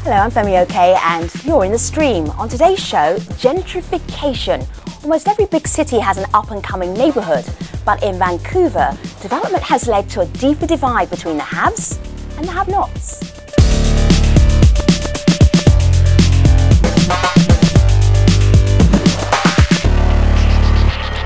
Hello, I'm Femi OK and you're in the stream. On today's show, gentrification. Almost every big city has an up-and-coming neighbourhood, but in Vancouver, development has led to a deeper divide between the haves and the have-nots.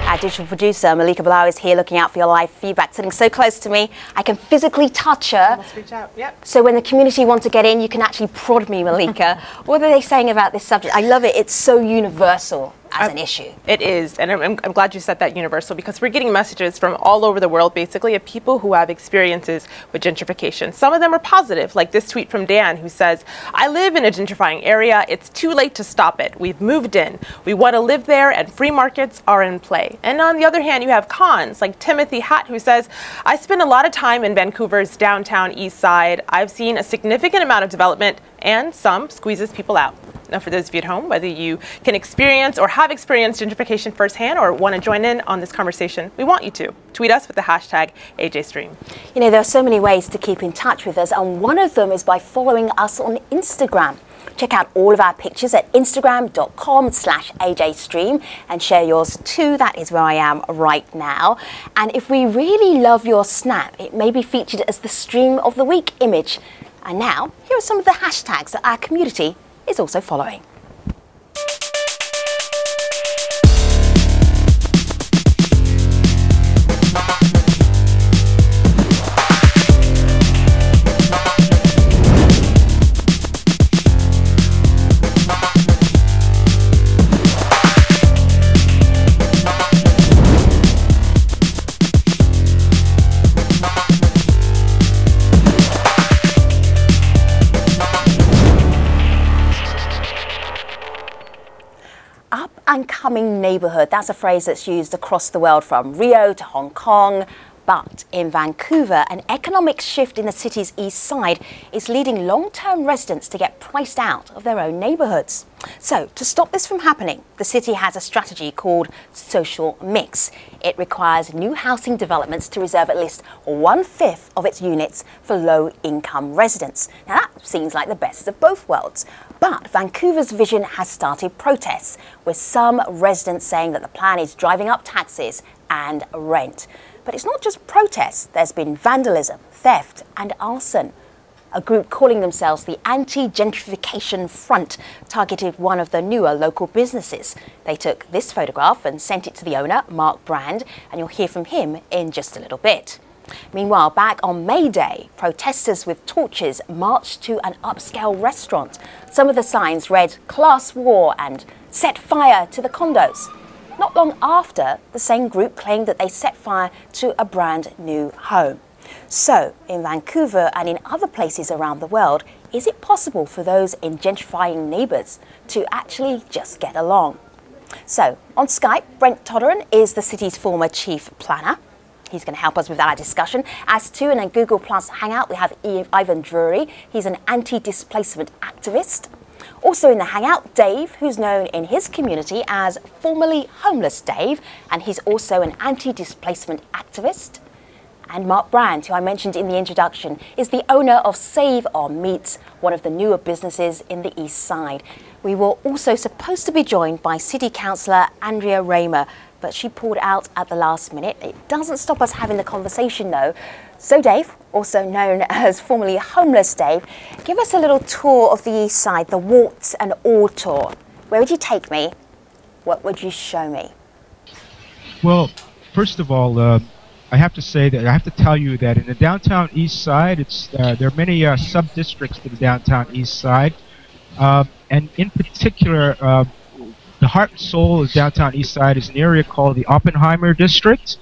Our digital producer, Malika Bilal, is here looking out for your live feedback, sitting so close to me, I can physically touch her. Must reach out. Yep. So when the community want to get in, you can actually prod me, Malika. What are they saying about this subject? I love it. It's so universal as an issue. It is, and I'm glad you said that universal, because we're getting messages from all over the world, basically, of people who have experiences with gentrification. Some of them are positive, like this tweet from Dan, who says, I live in a gentrifying area. It's too late to stop it. We've moved in. We want to live there, and free markets are in play. And on the other hand, you have cons, like Timothy Hatt, who says, I spend a lot of time in Vancouver's downtown east side. I've seen a significant amount of development, and some squeezes people out. Now, for those of you at home, whether you can experience or have experienced gentrification firsthand or want to join in on this conversation, we want you to. Tweet us with the hashtag AJStream. You know, there are so many ways to keep in touch with us, and one of them is by following us on Instagram. Check out all of our pictures at instagram.com/AJStream and share yours too. That is where I am right now. And if we really love your snap, it may be featured as the Stream of the Week image. And now, here are some of the hashtags that our community is also following. Up-and-coming neighbourhood, that's a phrase that's used across the world, from Rio to Hong Kong. But in Vancouver, an economic shift in the city's east side is leading long-term residents to get priced out of their own neighbourhoods. So, to stop this from happening, the city has a strategy called Social Mix. It requires new housing developments to reserve at least 1/5 of its units for low-income residents. Now, that seems like the best of both worlds. But Vancouver's vision has started protests, with some residents saying that the plan is driving up taxes and rent. But it's not just protests. There's been vandalism, theft and arson. A group calling themselves the Anti-Gentrification Front targeted one of the newer local businesses. They took this photograph and sent it to the owner, Mark Brand, and you'll hear from him in just a little bit. Meanwhile, back on May Day, protesters with torches marched to an upscale restaurant. Some of the signs read "Class War" and "Set Fire to the Condos." Not long after, the same group claimed that they set fire to a brand new home. So, in Vancouver and in other places around the world, is it possible for those in gentrifying neighbours to actually just get along? So, on Skype, Brent Todderan is the city's former chief planner. He's going to help us with our discussion. As to, in a Google Plus Hangout, we have Ivan Drury. He's an anti-displacement activist. Also in the Hangout, Dave, who's known in his community as formerly homeless Dave, and he's also an anti-displacement activist. And Mark Brand, who I mentioned in the introduction, is the owner of Save Our Meats, one of the newer businesses in the East Side. We were also supposed to be joined by City Councillor Andrea Raymer, but she pulled out at the last minute. It doesn't stop us having the conversation though. So Dave, also known as formerly homeless Dave, give us a little tour of the East Side, the warts and all tour. Where would you take me? What would you show me? Well, first of all, I have to say that I have to tell you that in the downtown East Side, there are many sub-districts to the downtown East Side, and in particular, the heart and soul of downtown East Side is an area called the Oppenheimer District,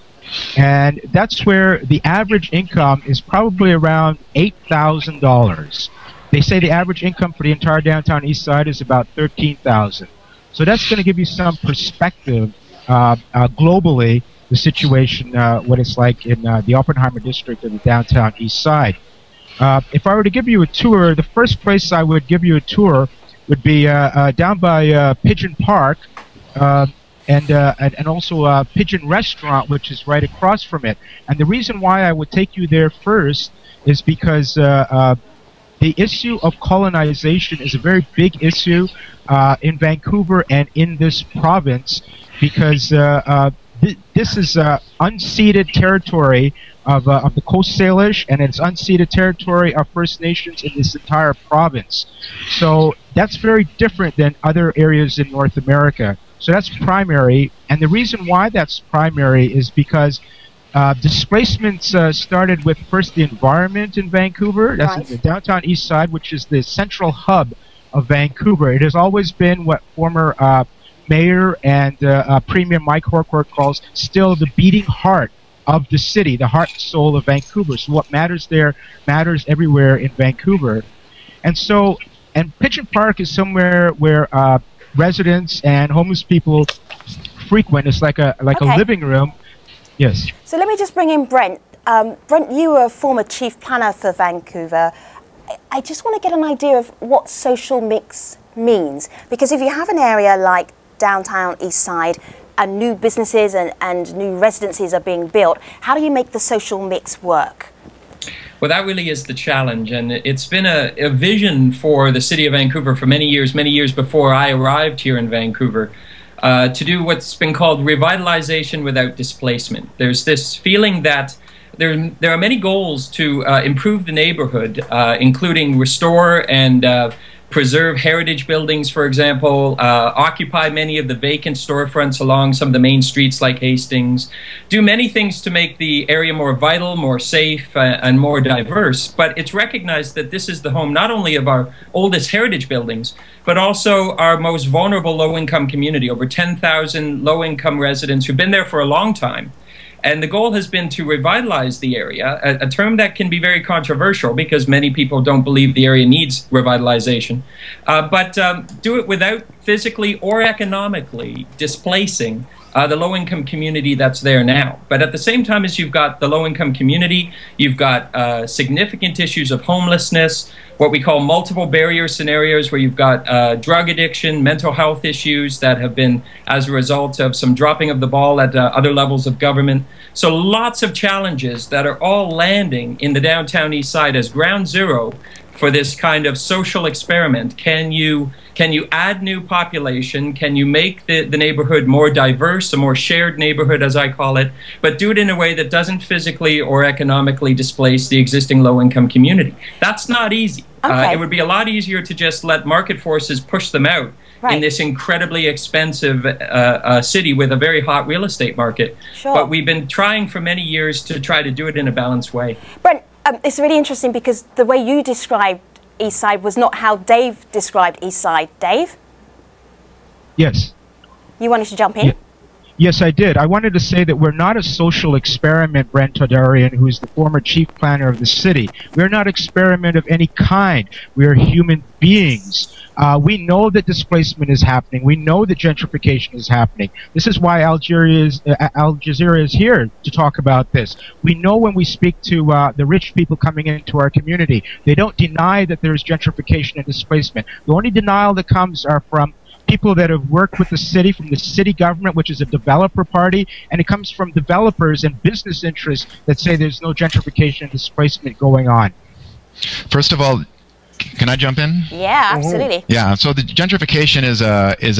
and that's where the average income is probably around $8,000. They say the average income for the entire downtown East Side is about $13,000. So that's going to give you some perspective globally, the situation, what it's like in the Oppenheimer District of the downtown East Side. If I were to give you a tour, the first place I would give you a tour would be down by Pigeon Park, and also Pigeon Restaurant, which is right across from it. And the reason why I would take you there first is because the issue of colonization is a very big issue in Vancouver and in this province, because this is unceded territory of the Coast Salish, and it's unceded territory of First Nations in this entire province. So that's very different than other areas in North America. So that's primary, and the reason why that's primary is because displacements started with first the environment in Vancouver. That's in the downtown east side, which is the central hub of Vancouver. It has always been what former Mayor and Premier Mike Horcourt calls still the beating heart of the city, the heart and soul of Vancouver. So what matters there matters everywhere in Vancouver. And so, and Pigeon Park is somewhere where residents and homeless people frequent. It's like a living room. Yes. So let me just bring in Brent. Brent, you were a former chief planner for Vancouver. I just want to get an idea of what social mix means, because if you have an area like downtown east side and new businesses and new residences are being built, how do you make the social mix work? Well, that really is the challenge, and it's been a vision for the city of Vancouver for many years before I arrived here in Vancouver, to do what's been called revitalization without displacement. There's this feeling that there are many goals to improve the neighborhood, including restore and preserve heritage buildings, for example, occupy many of the vacant storefronts along some of the main streets like Hastings, do many things to make the area more vital, more safe, and more diverse. But it's recognized that this is the home not only of our oldest heritage buildings, but also our most vulnerable low-income community, over 10,000 low-income residents who've been there for a long time. And the goal has been to revitalize the area, a term that can be very controversial because many people don't believe the area needs revitalization, but do it without physically or economically displacing the low-income community that's there now. But at the same time as you've got the low-income community, you've got significant issues of homelessness, what we call multiple barrier scenarios, where you've got drug addiction, mental health issues that have been as a result of some dropping of the ball at other levels of government. So lots of challenges that are all landing in the downtown east side as ground zero for this kind of social experiment. Can you add new population? Can you make the neighborhood more diverse, a more shared neighborhood, as I call it, but do it in a way that doesn't physically or economically displace the existing low-income community? That's not easy. It would be a lot easier to just let market forces push them out in this incredibly expensive city with a very hot real estate market. Sure. But we've been trying for many years to try to do it in a balanced way. Brent, it's really interesting because the way you described East Side was not how Dave described East Side. Dave? Yes. You wanted to jump in? Yeah. Yes, I did. I wanted to say that we're not a social experiment, Brent Todarian, who's the former chief planner of the city. We're not an experiment of any kind. We are human beings. We know that displacement is happening. We know that gentrification is happening. This is why Al Jazeera is here to talk about this. We know when we speak to the rich people coming into our community, they don't deny that there is gentrification and displacement. The only denial that comes are from people that have worked with the city, from the city government, which is a developer party, and it comes from developers and business interests that say there's no gentrification and displacement going on. First of all, can I jump in? Yeah, absolutely. Yeah, so the gentrification is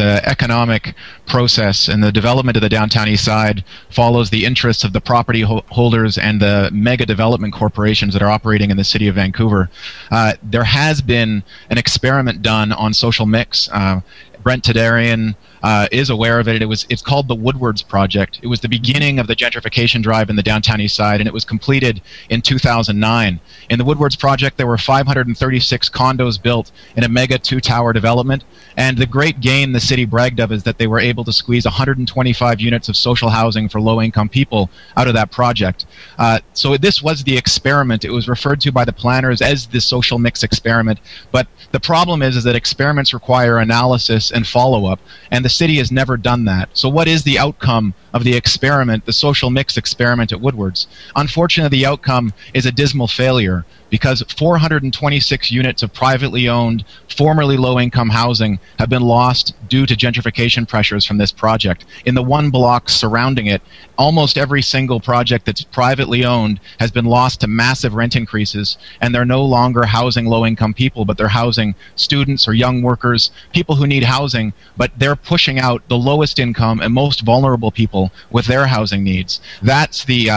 a economic process, and the development of the downtown east side follows the interests of the property holders and the mega development corporations that are operating in the city of Vancouver. There has been an experiment done on social mix. Brent Todarian is aware of it. It's called the Woodwards Project. It was the beginning of the gentrification drive in the downtown east side, and it was completed in 2009. In the Woodwards Project, there were 536 condos built in a mega two-tower development, and the great gain the city bragged of is that they were able to squeeze 125 units of social housing for low-income people out of that project. So this was the experiment. It was referred to by the planners as the social mix experiment, but the problem is that experiments require analysis and follow-up, and the city has never done that. So what is the outcome of the experiment, the social mix experiment at Woodward's. Unfortunately, the outcome is a dismal failure because 426 units of privately owned, formerly low-income housing have been lost due to gentrification pressures from this project. In the one block surrounding it, almost every single project that's privately owned has been lost to massive rent increases, and they're no longer housing low-income people, but they're housing students or young workers, people who need housing, but they're pushing out the lowest income and most vulnerable people with their housing needs. That's the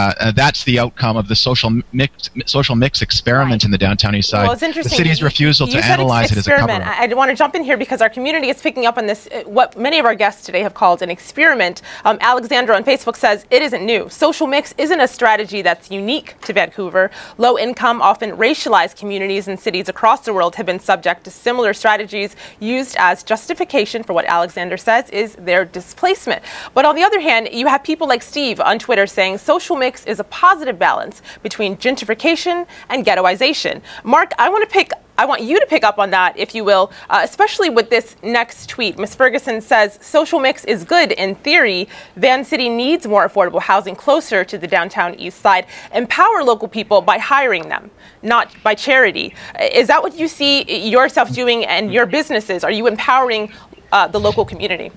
outcome of the social mix experiment in the downtown east side. Well, it's interesting. The city's refusal to analyze it as a cover-up. I want to jump in here because our community is picking up on this, what many of our guests today have called an experiment. Alexandra on Facebook says, it isn't new. Social mix isn't a strategy that's unique to Vancouver. Low-income, often racialized communities in cities across the world have been subject to similar strategies used as justification for what Alexander says is their displacement. But on the other hand, you have people like Steve on Twitter saying social mix is a positive balance between gentrification and ghettoization. Mark, I want you to pick up on that, if you will, especially with this next tweet. Ms. Ferguson says, social mix is good in theory. Van City needs more affordable housing closer to the downtown east side. Empower local people by hiring them, not by charity. Is that what you see yourself doing and your businesses? Are you empowering the local community?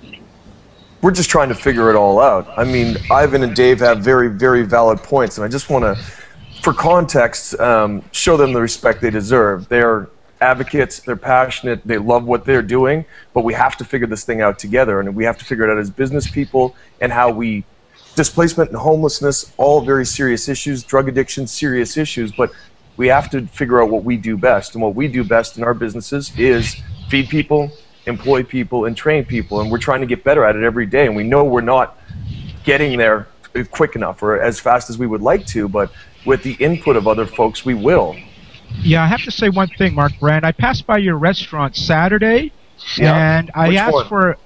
We're just trying to figure it all out. I mean, Ivan and Dave have very, very valid points, and I just want to, for context, show them the respect they deserve. They're advocates, they're passionate, they love what they're doing, but we have to figure this thing out together, and we have to figure it out as business people, and how we, displacement and homelessness, all very serious issues, drug addiction, serious issues, but we have to figure out what we do best, and what we do best in our businesses is feed people, employ people, and train people, and we're trying to get better at it every day, and we know we're not getting there quick enough or as fast as we would like to, but with the input of other folks, we will. Yeah, I have to say one thing, Mark Brand. I passed by your restaurant Saturday, and I asked for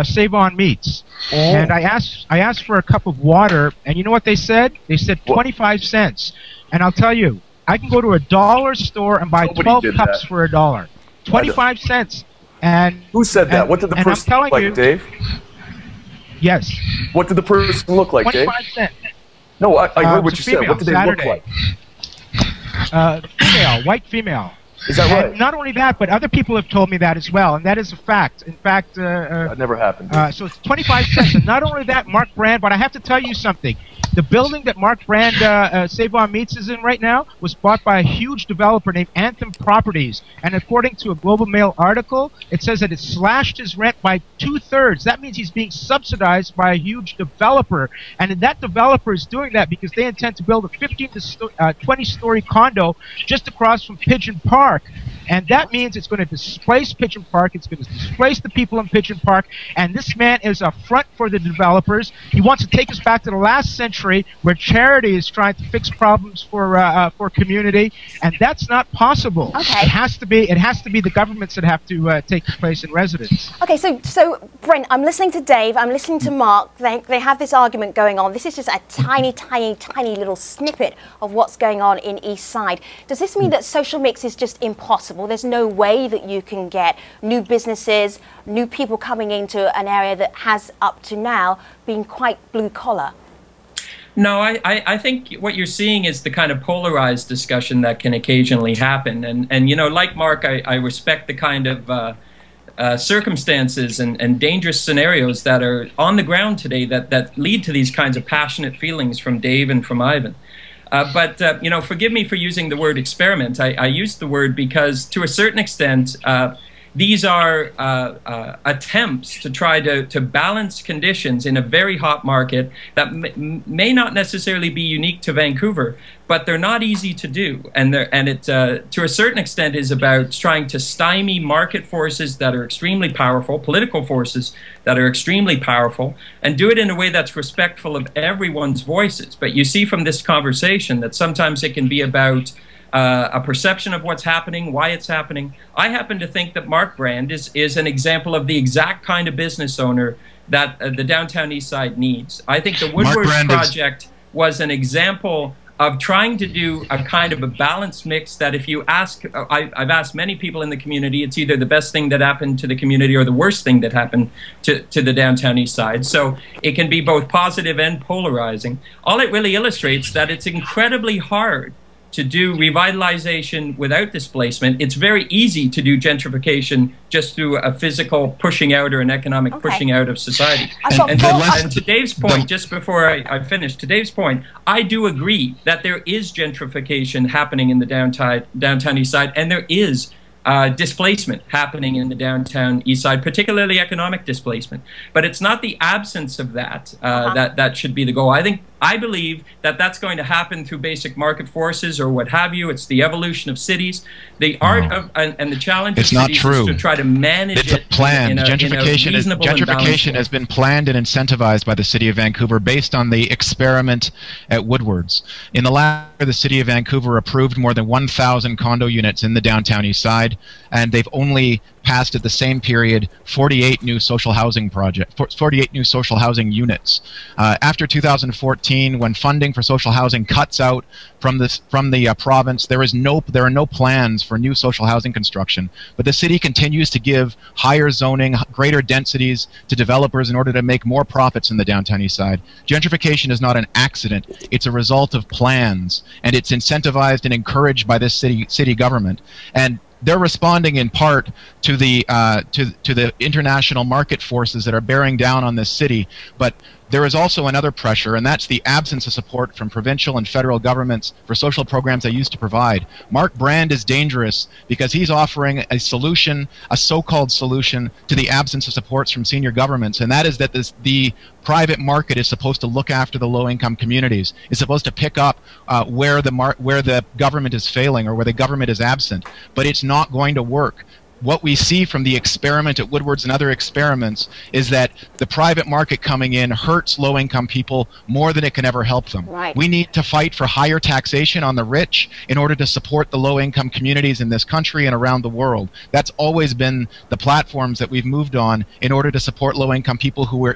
Save On Meats, and I asked for a cup of water, and you know what they said? They said 25 cents, and I'll tell you, I can go to a dollar store and buy 12 cups for $1. 25 cents. And who said that? What did the person look like, Dave? Yes. What did the person look like, Dave? 25 cents. No, I heard what you said. What did they look like? Female, white female. Is that right? And not only that, but other people have told me that as well, and that is a fact. In fact, that never happened. So it's 25 cents, and not only that, Mark Brand, but I have to tell you something. The building that Mark Brand Save On Meats is in right now was bought by a huge developer named Anthem Properties, and according to a Global Mail article, it says that it slashed his rent by 2/3. That means he's being subsidized by a huge developer, and that developer is doing that because they intend to build a 15 to 20-story condo just across from Pigeon Park. And that means it's going to displace Pigeon Park. It's going to displace the people in Pigeon Park. And this man is a front for the developers. He wants to take us back to the last century where charity is trying to fix problems for community. And that's not possible. Okay. It has to be the governments that have to take place in residence. Okay, so Brent, I'm listening to Dave. I'm listening to Mark. They have this argument going on. This is just a tiny, tiny, tiny little snippet of what's going on in East Side. Does this mean that social mix is just impossible? There's no way that you can get new businesses, new people coming into an area that has up to now been quite blue collar? No, I think what you're seeing is the kind of polarized discussion that can occasionally happen. And you know, like Mark, I respect the kind of circumstances and dangerous scenarios that are on the ground today that lead to these kinds of passionate feelings from Dave and from Ivan. But you know, forgive me for using the word experiment. I used the word because, to a certain extent, these are attempts to try to balance conditions in a very hot market that may not necessarily be unique to Vancouver, but they're not easy to do. And it, to a certain extent, is about trying to stymie market forces that are extremely powerful, political forces that are extremely powerful, and do it in a way that's respectful of everyone's voices. But you see from this conversation that sometimes it can be about a perception of what's happening, why it's happening. I happen to think that Mark Brand is an example of the exact kind of business owner that the downtown east side needs. I think the Woodward project was an example of trying to do a kind of a balanced mix that if you ask, I've asked many people in the community, it's either the best thing that happened to the community or the worst thing that happened to the downtown east side. So it can be both positive and polarizing. All it really illustrates that it's incredibly hard to do revitalization without displacement. It's very easy to do gentrification just through a physical pushing out or an economic pushing out of society. And to Dave's point, just before I finish, to Dave's point, I do agree that there is gentrification happening in the downtown east side, and there is displacement happening in the downtown east side, particularly economic displacement. But it's not the absence of that that should be the goal. I believe that that's going to happen through basic market forces or what have you. It's the evolution of cities. The art of and the challenge of cities is to try to manage it's it planned. Gentrification has been planned and incentivized by the City of Vancouver based on the experiment at Woodwards. In the last year, the City of Vancouver approved more than 1,000 condo units in the downtown east side, and they've only passed at the same period 48 new social housing units. After 2014, when funding for social housing cuts out from the province, there are no plans for new social housing construction. But the city continues to give higher zoning, greater densities to developers in order to make more profits in the downtown east side. Gentrification is not an accident; it's a result of plans, and it's incentivized and encouraged by this city government. And they're responding in part to the international market forces that are bearing down on this city, but there is also another pressure, and that's the absence of support from provincial and federal governments for social programs they used to provide. Mark Brand is dangerous because he's offering a solution, a so-called solution, to the absence of supports from senior governments, and that is that the private market is supposed to look after the low-income communities. It's supposed to pick up where the government is failing or where the government is absent, but it's not going to work. What we see from the experiment at Woodwards and other experiments is that the private market coming in hurts low-income people more than it can ever help them. Right. We need to fight for higher taxation on the rich in order to support the low-income communities in this country and around the world. That's always been the platforms that we've moved on in order to support low-income people who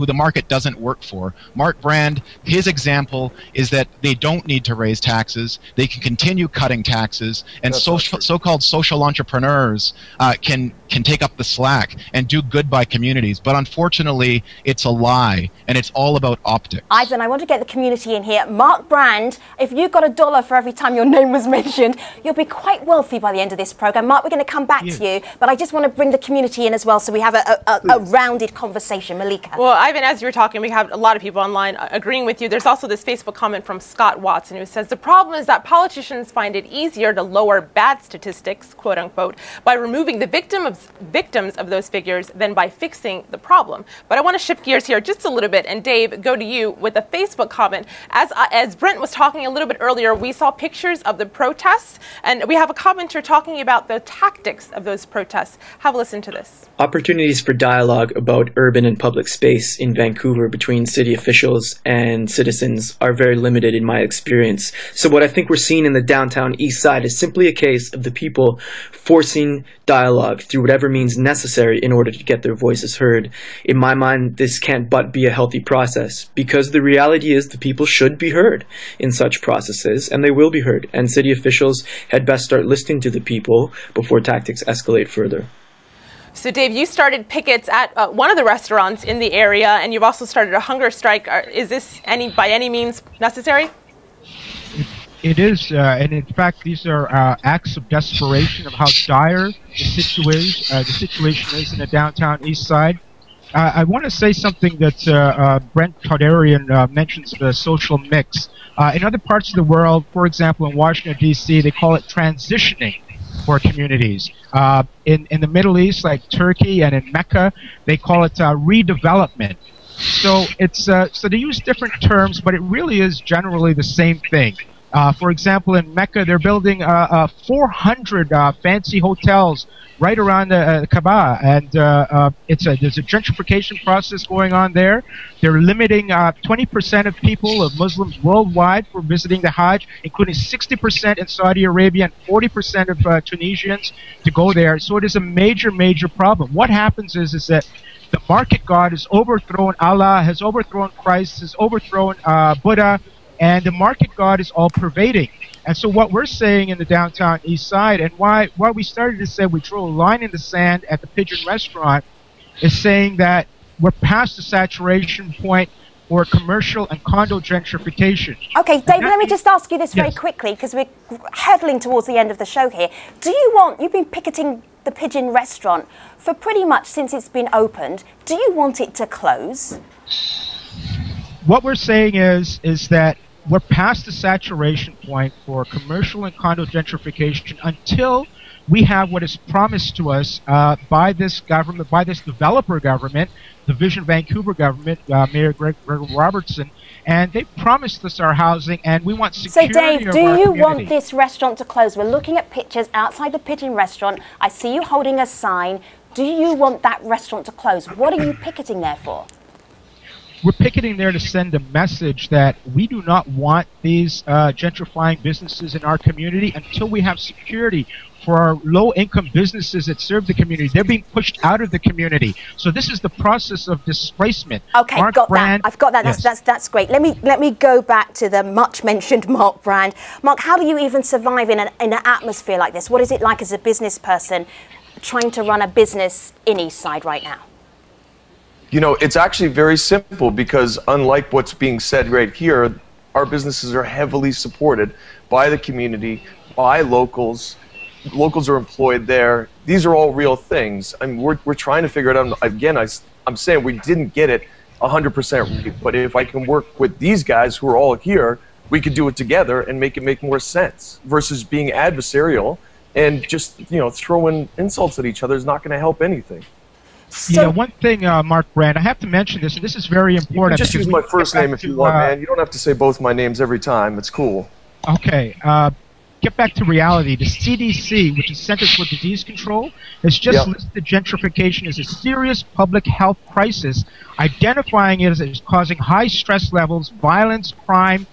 the market doesn't work for. Mark Brand, his example is that they don't need to raise taxes. They can continue cutting taxes, and so-called social entrepreneurs can take up the slack and do good by communities. But unfortunately, it's a lie, and it's all about optics. Ivan, I want to get the community in here. Mark Brand, if you got $1 for every time your name was mentioned, you'll be quite wealthy by the end of this program. Mark, we're going to come back to you, but I just want to bring the community in as well so we have a rounded conversation. Malika. Well, Ivan, as you were talking, we have a lot of people online agreeing with you. There's also this Facebook comment from Scott Watson who says, the problem is that politicians find it easier to lower bad statistics, quote unquote, by removing the victims of those figures than by fixing the problem. But I want to shift gears here just a little bit, and Dave, go to you with a Facebook comment. As Brent was talking a little bit earlier, we saw pictures of the protests, and we have a commenter talking about the tactics of those protests. Have a listen to this. Opportunities for dialogue about urban and public space in Vancouver between city officials and citizens are very limited in my experience. So what I think we're seeing in the downtown east side is simply a case of the people forcing dialogue through whatever means necessary in order to get their voices heard. In my mind, this can't but be a healthy process, because the reality is the people should be heard in such processes, and they will be heard, and city officials had best start listening to the people before tactics escalate further. So, Dave, you started pickets at one of the restaurants in the area, and you've also started a hunger strike. Is this by any means necessary? It is, and in fact, these are acts of desperation of how dire the situation is in the downtown east side. I want to say something that Brent Kaudarian mentions, the social mix. In other parts of the world, for example, in Washington, D.C., they call it transitioning for communities. In the Middle East, like Turkey and in Mecca, they call it redevelopment. So it's so they use different terms, but it really is generally the same thing. For example, in Mecca, they're building 400 fancy hotels right around the Kaaba, and there's a gentrification process going on there. They're limiting 20% of people, of Muslims worldwide, for visiting the Hajj, including 60% in Saudi Arabia and 40% of Tunisians to go there. So it is a major, major problem. What happens is that the market god has overthrown Allah, has overthrown Christ, has overthrown Buddha, and the market god is all pervading. And so what we're saying in the downtown east side, and why we started to say we draw a line in the sand at the Pigeon restaurant, is saying that we're past the saturation point for commercial and condo gentrification. Okay, Dave, let me just ask you this very quickly, because we're hurtling towards the end of the show here. You've been picketing the Pigeon restaurant for pretty much since it's been opened. Do you want it to close? What we're saying is that we're past the saturation point for commercial and condo gentrification until we have what is promised to us by this government, by this developer government, the Vision Vancouver government, Mayor Greg Robertson, and they promised us our housing, and we want security. So, Dave, of do our you community. want this restaurant to close? We're looking at pictures outside the Pigeon restaurant. I see you holding a sign. Do you want that restaurant to close? What are you picketing there for? We're picketing there to send a message that we do not want these gentrifying businesses in our community until we have security for our low-income businesses that serve the community. They're being pushed out of the community. So this is the process of displacement. Okay, Mark got Brand, that. I've got that. Yes. That's great. Let me go back to the much-mentioned Mark Brand. Mark, how do you even survive in an atmosphere like this? What is it like as a business person trying to run a business in Eastside right now? You know, it's actually very simple because unlike what's being said right here, our businesses are heavily supported by the community, by locals. Locals are employed there. These are all real things. I mean, we're trying to figure it out. Again, I'm saying we didn't get it 100% right, but if I can work with these guys who are all here, we could do it together and make it make more sense versus being adversarial and just, you know, throwing insults at each other is not going to help anything. So, one thing, Mark Brand, I have to mention this, and this is very important. You can just use my first name if you want, man. You don't have to say both my names every time. It's cool. Okay. Get back to reality. The CDC, which is Centers for Disease Control, has just listed gentrification as a serious public health crisis, identifying it as causing high stress levels, violence, crime,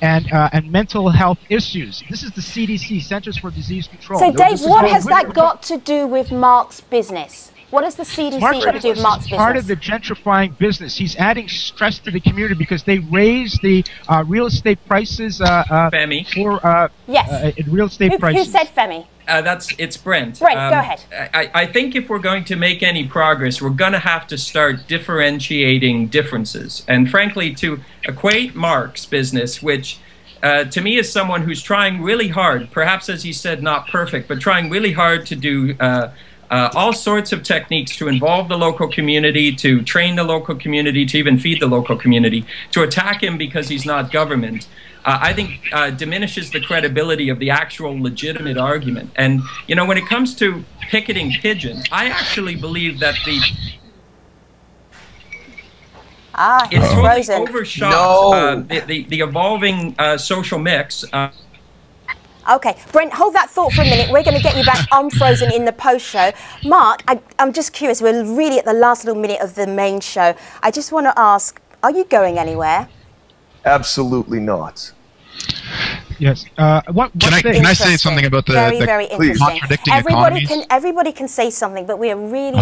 and mental health issues. This is the CDC, Centers for Disease Control. So, Dave, what has that got to do with Mark's business? What does the CDC got to do with Mark's business? Part of the gentrifying business. He's adding stress to the community because they raise the real estate prices Femi. for real estate prices. Who said Femi? It's Brent. Brent, go ahead. I think if we're going to make any progress, we're going to have to start differentiating differences. And frankly, to equate Mark's business, which to me is someone who's trying really hard, perhaps as he said, not perfect, but trying really hard to do all sorts of techniques to involve the local community, to train the local community, to even feed the local community, to attack him because he's not government, I think diminishes the credibility of the actual legitimate argument. And, you know, when it comes to picketing Pigeon, I actually believe that it's totally overshot the evolving social mix. Okay, Brent, hold that thought for a minute. We're going to get you back unfrozen in the post-show. Mark, I'm just curious. We're really at the last little minute of the main show. I just want to ask, are you going anywhere? Absolutely not. Yes. Can I say something about the very interesting. contradicting economies? Everybody can say something, but we are really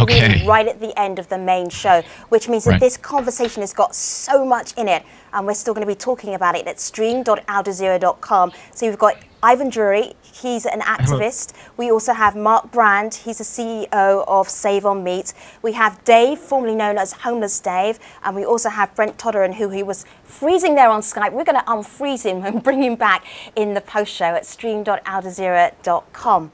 right at the end of the main show, which means that this conversation has got so much in it, and we're still going to be talking about it at stream.aljazeera.com. So you've got Ivan Drury, he's an activist. We also have Mark Brand, he's the CEO of Save on Meat. We have Dave, formerly known as Homeless Dave, and we also have Brent Todderan, who he was freezing there on Skype. We're going to unfreeze him and bring him back in the post show at stream.aljazeera.com.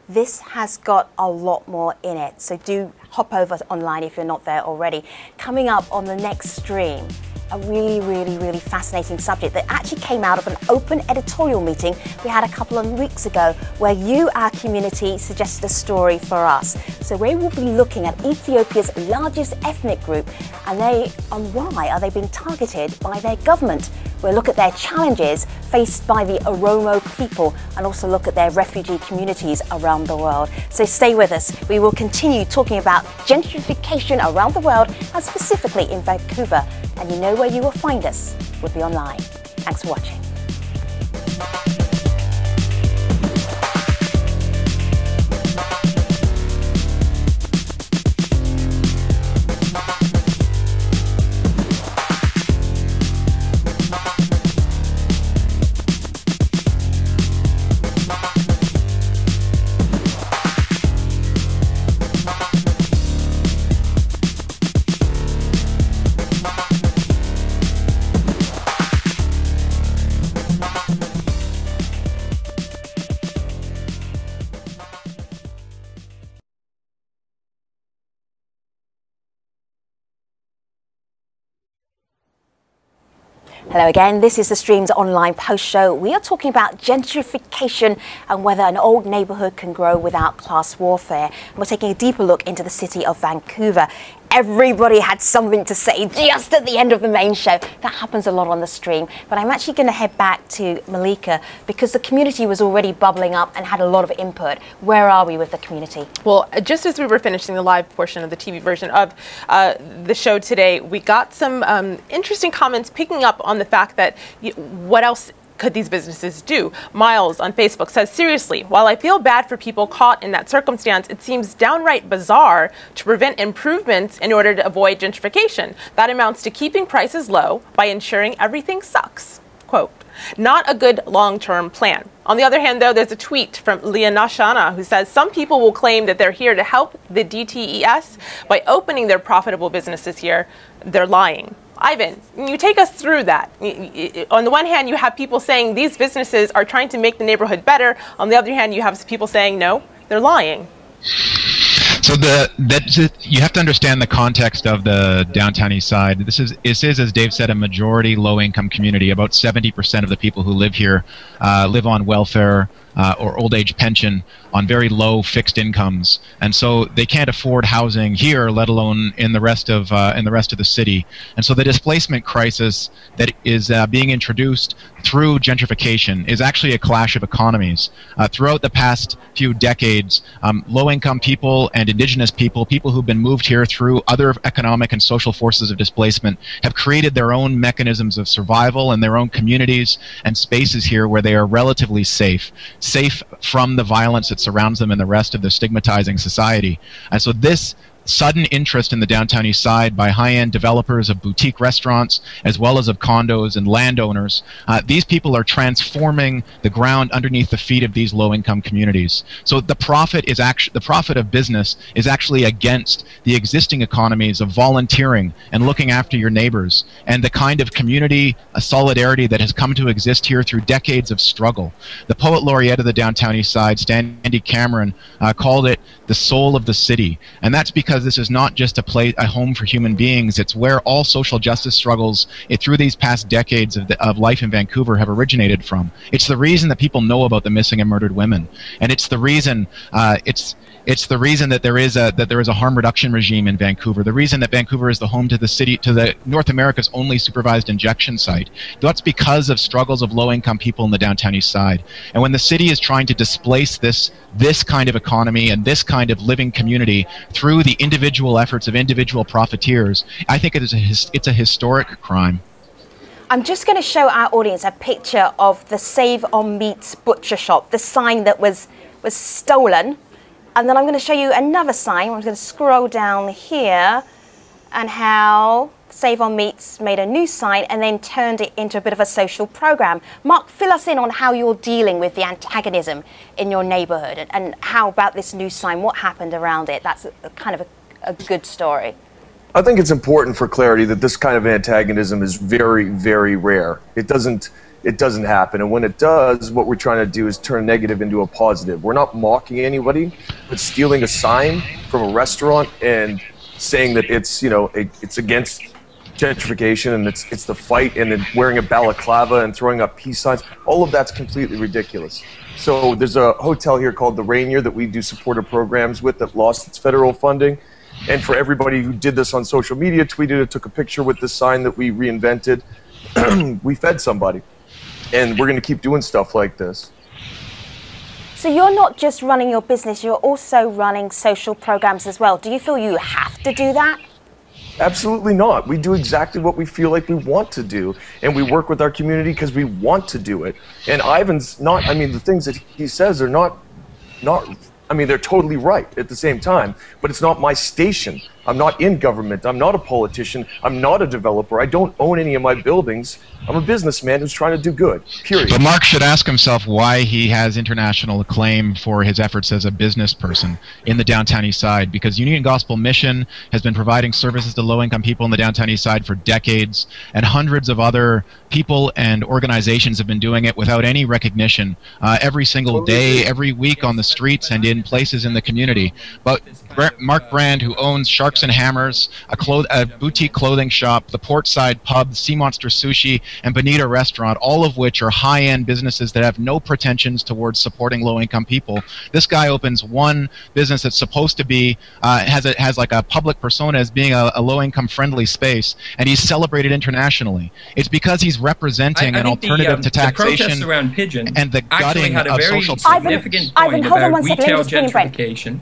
This has got a lot more in it, so do hop over online if you're not there already. Coming up on the next stream, a really fascinating subject that actually came out of an open editorial meeting we had a couple of weeks ago where you, our community, suggested a story for us. So we will be looking at Ethiopia's largest ethnic group and why are they being targeted by their government. We'll look at their challenges faced by the Oromo people and also look at their refugee communities around the world. So stay with us. We will continue talking about gentrification around the world and specifically in Vancouver. And you know where you will find us. We'll be online. Thanks for watching. Hello again, this is the Stream's online post show. We are talking about gentrification and whether an old neighbourhood can grow without class warfare. And we're taking a deeper look into the city of Vancouver. Everybody had something to say just at the end of the main show. That happens a lot on the stream. But I'm actually going to head back to Malika because the community was already bubbling up and had a lot of input. Where are we with the community? Well, just as we were finishing the live portion of the TV version of the show today, we got some interesting comments picking up on the fact that what else could these businesses do? Miles on Facebook says, seriously, while I feel bad for people caught in that circumstance, it seems downright bizarre to prevent improvements in order to avoid gentrification. That amounts to keeping prices low by ensuring everything sucks. Quote, not a good long-term plan. On the other hand, though, there's a tweet from Lianashana who says some people will claim that they're here to help the DTES by opening their profitable businesses here. They're lying. Ivan, you take us through that. On the one hand, you have people saying these businesses are trying to make the neighborhood better. On the other hand, you have people saying, no, they're lying. So you have to understand the context of the downtown east side. This is, as Dave said, a majority low-income community. About 70% of the people who live here live on welfare or old age pension on very low fixed incomes, and so they can't afford housing here, let alone in the rest of the city. And so the displacement crisis that is being introduced through gentrification is actually a clash of economies. Throughout the past few decades, low-income people and indigenous people who've been moved here through other economic and social forces of displacement, have created their own mechanisms of survival and their own communities and spaces here where they are relatively safe from the violence that surrounds them and the rest of the stigmatizing society. And so this sudden interest in the downtown east side by high-end developers of boutique restaurants as well as of condos and landowners, these people are transforming the ground underneath the feet of these low-income communities. So the profit of business is actually against the existing economies of volunteering and looking after your neighbors and the kind of community solidarity that has come to exist here through decades of struggle. The poet laureate of the downtown east side, Stanley Cameron, called it the soul of the city, and that's because this is not just a home for human beings. It's where all social justice struggles through these past decades of life in Vancouver have originated from. It's the reason that people know about the missing and murdered women, and it's the reason it's the reason that there is a harm reduction regime in Vancouver. The reason that Vancouver is the home to the North America's only supervised injection site. That's because of struggles of low-income people in the downtown east side. And when the city is trying to displace this kind of economy and this kind of living community through the individual efforts of individual profiteers, I think it's a historic crime. I'm just going to show our audience a picture of the Save on Meats butcher shop, the sign that was stolen. And then I'm going to show you another sign. I'm going to scroll down here and how Save on Meats made a new sign and then turned it into a bit of a social program. Mark, fill us in on how you're dealing with the antagonism in your neighborhood and how about this new sign, what happened around it. That's kind of a good story. I think it's important for clarity that this kind of antagonism is very, very rare. It doesn't happen, and when it does, what we're trying to do is turn negative into a positive. We're not mocking anybody, but stealing a sign from a restaurant and saying that it's it's against gentrification and it's the fight, and then wearing a balaclava and throwing up peace signs. All of that's completely ridiculous. So there's a hotel here called the Rainier that we do supportive programs with that lost its federal funding. And for everybody who did this on social media, tweeted it, took a picture with this sign that we reinvented, we fed somebody. And we're going to keep doing stuff like this. So you're not just running your business, you're also running social programs as well. Do you feel you have to do that? Absolutely not. We do exactly what we feel like we want to do. And we work with our community because we want to do it. And Ivan's not, I mean, the things that he says are not, I mean, they're totally right at the same time. But it's not my station. I'm not in government. I'm not a politician. I'm not a developer. I don't own any of my buildings. I'm a businessman who's trying to do good, period. But Mark should ask himself why he has international acclaim for his efforts as a business person in the downtown east side, because Union Gospel Mission has been providing services to low-income people in the downtown east side for decades, and hundreds of other people and organizations have been doing it without any recognition every single day, every week on the streets and in places in the community. But Mark Brand, who owns Shark Forks and Hammers, a boutique clothing shop, the Portside Pub, Sea Monster Sushi, and Bonita Restaurant, all of which are high-end businesses that have no pretensions towards supporting low-income people. This guy opens one business that's supposed to be, has like a public persona as being a low-income friendly space, and he's celebrated internationally. It's because he's representing an alternative to taxation. The protests around Pigeon and the actually gutting had a of very social significant Ivan, point hold on about one second. retail Let me just bring gentrification.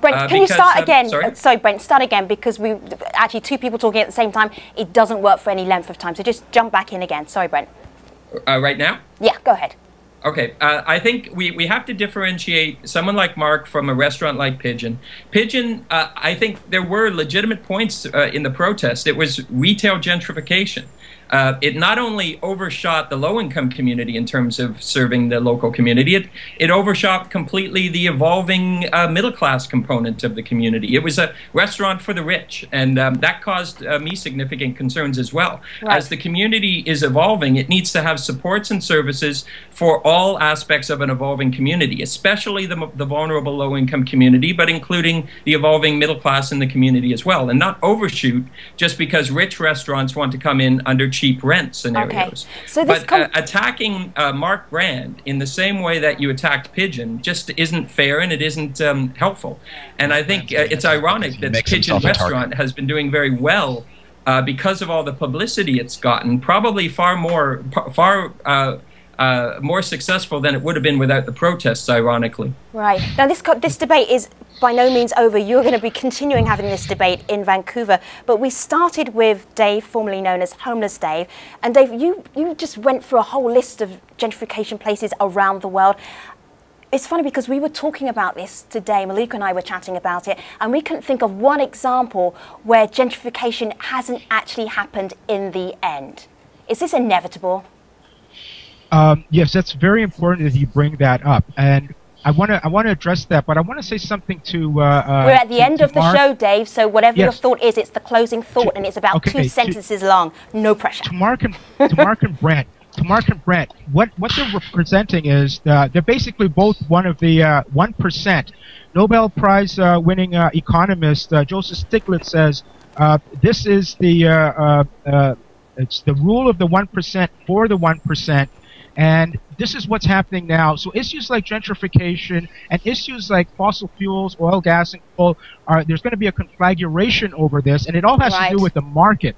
Brent, can you start again? Sorry? Brent, start again, because we actually two people talking at the same time. It doesn't work for any length of time. So just jump back in again. Sorry, Brent. Right now? Yeah, go ahead. Okay, I think we have to differentiate someone like Mark from a restaurant like Pigeon. Pigeon, I think there were legitimate points in the protest. It was retail gentrification. It not only overshot the low-income community in terms of serving the local community, it overshot completely the evolving middle-class component of the community. It was a restaurant for the rich, and that caused me significant concerns as well. Right. As the community is evolving, it needs to have supports and services for all aspects of an evolving community, especially the vulnerable low-income community, but including the evolving middle class in the community as well, and not overshoot just because rich restaurants want to come in under cheap rent scenarios. Okay. So this attacking Mark Brand in the same way that you attacked Pigeon just isn't fair, and it isn't helpful. And I think it's ironic that the Pigeon restaurant has been doing very well because of all the publicity it's gotten, probably far more successful than it would have been without the protests, ironically. Right. Now, this debate is by no means over. You're going to be continuing having this debate in Vancouver. But we started with Dave, formerly known as Homeless Dave. And Dave, you just went through a whole list of gentrification places around the world. It's funny because we were talking about this today, Malika and I were chatting about it, and we couldn't think of one example where gentrification hasn't actually happened in the end. Is this inevitable? Yes, that's very important that you bring that up, and I want to address that. But I want to say something to. We're at the end of the show, Dave. So whatever your thought is, it's the closing thought, and it's about two sentences long. No pressure. To Mark and Brent, what they're representing is they're basically both one of the 1%. Nobel Prize winning economist Joseph Stiglitz says this is it's the rule of the 1% for the 1%. And this is what's happening now. So issues like gentrification and issues like fossil fuels, oil, gas, and coal, there's going to be a conflagration over this. And it all has to do with the market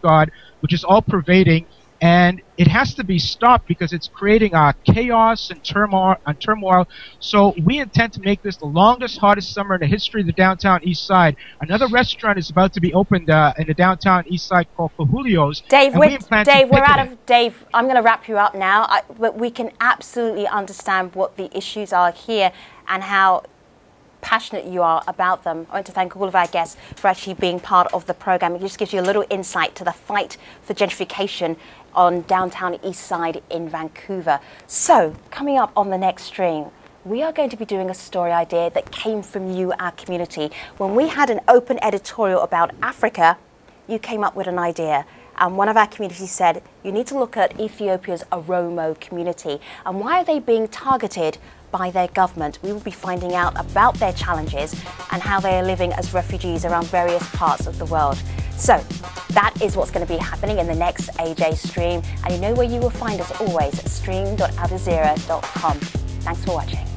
god, which is all pervading. And it has to be stopped because it's creating chaos and turmoil. So we intend to make this the longest, hottest summer in the history of the downtown east side. Another restaurant is about to be opened in the downtown east side called Julio's. Dave, Dave, I'm going to wrap you up now. But we can absolutely understand what the issues are here and how passionate you are about them. I want to thank all of our guests for actually being part of the program. It just gives you a little insight to the fight for gentrification on downtown east side in Vancouver. So coming up on the next stream, we are going to be doing a story idea that came from you, our community. When we had an open editorial about Africa, you came up with an idea. And one of our communities said, you need to look at Ethiopia's Oromo community. And why are they being targeted by their government? We will be finding out about their challenges and how they are living as refugees around various parts of the world. So that is what's going to be happening in the next AJ stream. And you know where you will find us always at stream.aljazeera.com. Thanks for watching.